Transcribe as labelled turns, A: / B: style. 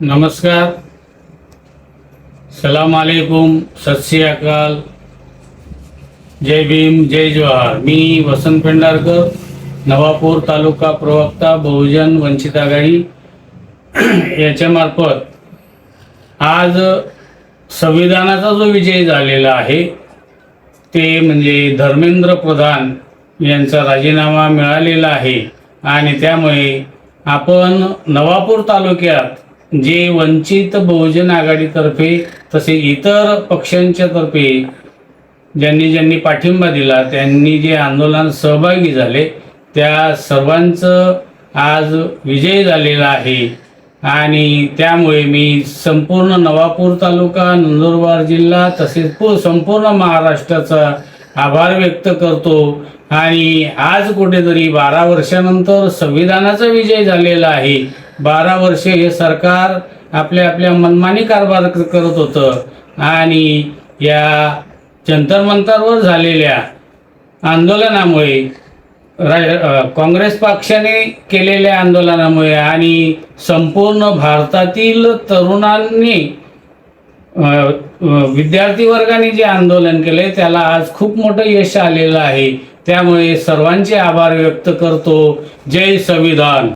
A: नमस्कार, सलाम अलैकुम, सत श्री अकाल, जय भीम, जय जोहार। मी वसंत पेंढारकर, नवापूर तालुका प्रवक्ता, बहुजन वंचित आघाडी याच्या मार्फत आज संविधानाचा जो विजय झालेला आहे ते म्हणजे धर्मेंद्र प्रधान यांचा राजीनामा मिळालेला आहे आणि त्यामुळे आपण नवापूर तालुक्यात जे वंचित बहुजन आघाडीतर्फे तसे इतर पक्षांच्या तर्फे ज्यांनी पाठिंबा दिला, त्यांनी जे आंदोलनात सहभागी झाले त्या सर्वांचं आज विजय झालेला आहे आणि त्यामुळे मी संपूर्ण नवापूर तालुका, नंदुरबार जिल्हा तसेच संपूर्ण महाराष्ट्राचा आभार व्यक्त करतो। आणि आज कुठेतरी 12 वर्षानंतर संविधानाचा विजय झालेला आहे। 12 वर्षे हे सरकार आपल्या मनमानी कारभार करत होतं आणि या जंतर मंतरवर झालेल्या आंदोलनामुळे काँग्रेस पक्षाने केलेल्या आंदोलनामुळे आणि संपूर्ण भारतातील तरुणांनी विद्यार्थी वर्गाने जे आंदोलन केले त्याला आज खूप मोठं यश आलेलं आहे। त्यामुळे सर्वांचे आभार व्यक्त करतो। जय संविधान।